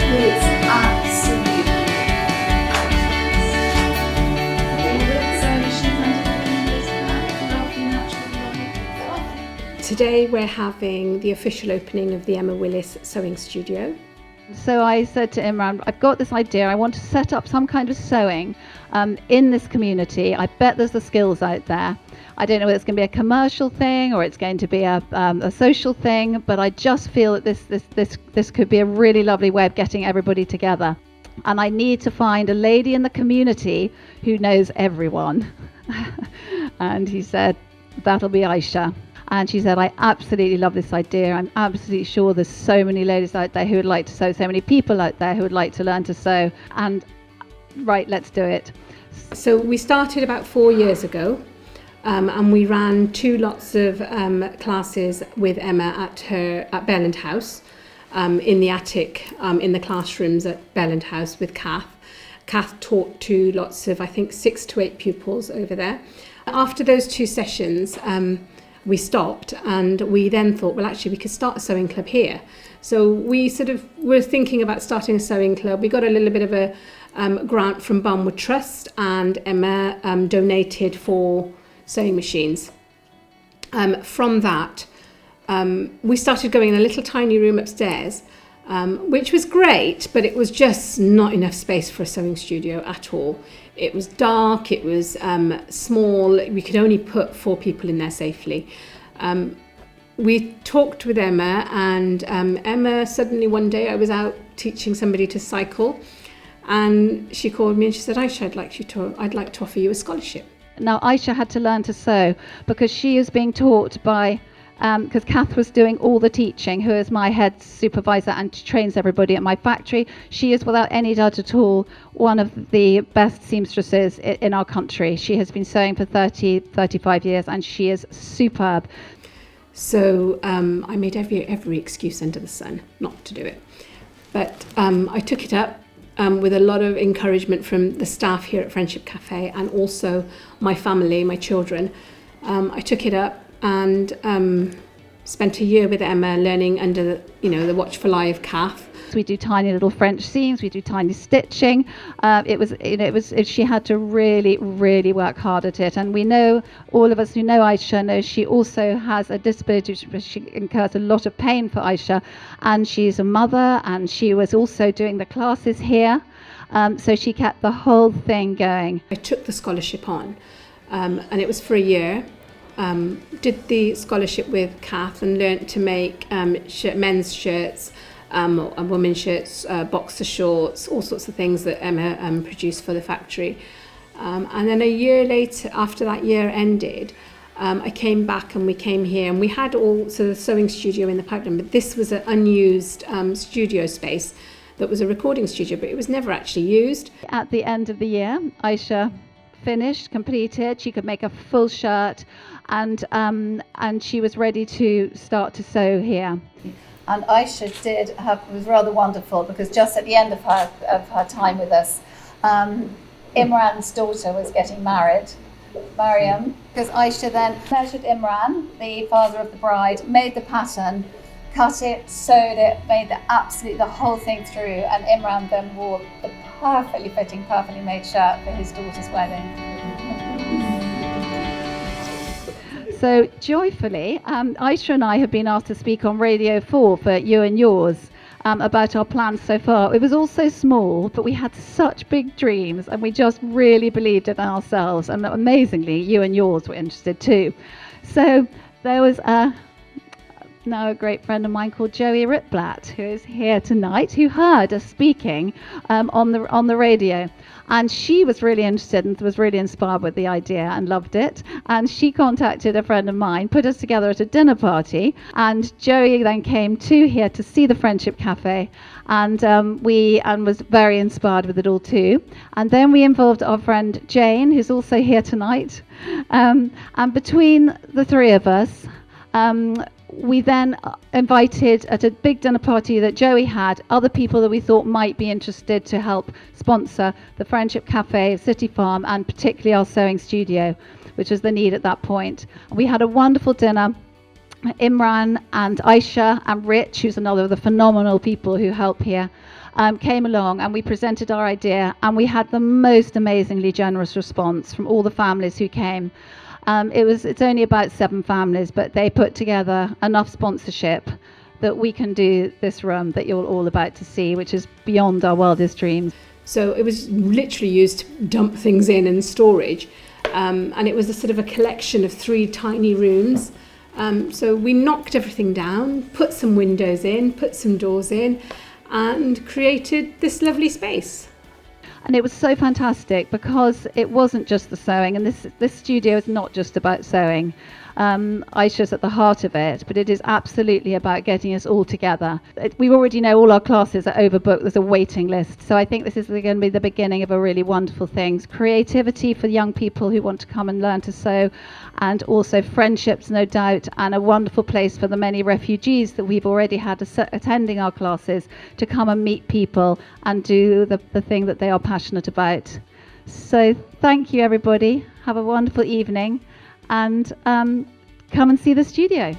It's absolutely Today we're having the official opening of the Emma Willis Sewing Studio. So I said to Imran, I've got this idea, I want to set up some kind of sewing in this community. I bet there's the skills out there. I don't know whether it's going to be a commercial thing or it's going to be a social thing, but I just feel that this could be a really lovely way of getting everybody together. And I need to find a lady in the community who knows everyone. And he said, that'll be Aisha. And she said, I absolutely love this idea. I'm absolutely sure there's so many ladies out there who would like to sew, so many people out there who would like to learn to sew. And right, let's do it. So we started about 4 years ago, and we ran 2 lots of classes with Emma at Belland House, in the attic, in the classrooms at Belland House with Kath. Kath taught to lots of, I think, 6 to 8 pupils over there. After those 2 sessions, we stopped, and we then thought, well, actually we could start a sewing club here. So we sort of were thinking about starting a sewing club. We got a little bit of a grant from Barnwood Trust, and Emma donated 4 sewing machines. From that, we started going in a little tiny room upstairs, which was great, but it was just not enough space for a sewing studio at all. It was dark, it was small, we could only put 4 people in there safely. We talked with Emma, and Emma suddenly one day, I was out teaching somebody to cycle, and she called me and she said, Aisha, I'd like to offer you a scholarship. Now Aisha had to learn to sew because she is being taught by because Kath was doing all the teaching, who is my head supervisor and trains everybody at my factory. She is, without any doubt at all, one of the best seamstresses in our country. She has been sewing for 35 years, and she is superb. So I made every excuse under the sun not to do it. But I took it up with a lot of encouragement from the staff here at Friendship Cafe, and also my family, my children. I took it up and spent a year with Emma learning under the watchful eye of Kath. We do tiny little French seams, we do tiny stitching. She had to really, really work hard at it. And we know, all of us who know Aisha know she also has a disability which she incurs a lot of pain for Aisha. And she's a mother, and she was also doing the classes here. So she kept the whole thing going. I took the scholarship on, and it was for a year. Did the scholarship with Kath and learnt to make men's shirts, and women's shirts, boxer shorts, all sorts of things that Emma produced for the factory. And then a year later, after that year ended, I came back, and we came here, and we had also the sewing studio in the pipeline, but this was an unused studio space that was a recording studio, but it was never actually used. At the end of the year, Aisha finished, completed. She could make a full shirt, and she was ready to start to sew here. And Aisha was rather wonderful, because just at the end of her time with us, Imran's daughter was getting married, Mariam, because Aisha then measured Imran, the father of the bride, made the pattern, cut it, sewed it, made the whole thing through, and Imran then wore the perfectly fitting, perfectly made shirt for his daughter's wedding. So joyfully, Aisha and I have been asked to speak on Radio 4 for You and Yours about our plans so far. It was all so small, but we had such big dreams, and we just really believed in ourselves. And amazingly, You and Yours were interested too. So there was now a great friend of mine called Joey Ritblatt, who is here tonight, who heard us speaking on the radio. And she was really interested and was really inspired with the idea and loved it. And she contacted a friend of mine, put us together at a dinner party. And Joey then came here to see the Friendship Cafe, and was very inspired with it all too. And then we involved our friend Jane, who's also here tonight. And between the 3 of us, we then invited at a big dinner party that Joey had other people that we thought might be interested to help sponsor the Friendship Cafe, City Farm, and particularly our sewing studio, which was the need at that point. We had a wonderful dinner. Imran and Aisha and Rich, who's another of the phenomenal people who help here, came along and we presented our idea, and we had the most amazingly generous response from all the families who came. It's only about 7 families, but they put together enough sponsorship that we can do this room that you're all about to see, which is beyond our wildest dreams. So it was literally used to dump things in storage, and it was a sort of a collection of 3 tiny rooms. So we knocked everything down, put some windows in, put some doors in, and created this lovely space. And it was so fantastic because it wasn't just the sewing, and this studio is not just about sewing. Aisha's at the heart of it, but it is absolutely about getting us all together. We already know all our classes are overbooked. There's a waiting list. So I think this is going to be the beginning of a really wonderful thing. Creativity for young people who want to come and learn to sew, and also friendships, no doubt, and a wonderful place for the many refugees that we've already had attending our classes to come and meet people and do the thing that they are passionate about. So thank you, everybody. Have a wonderful evening, and come and see the studio.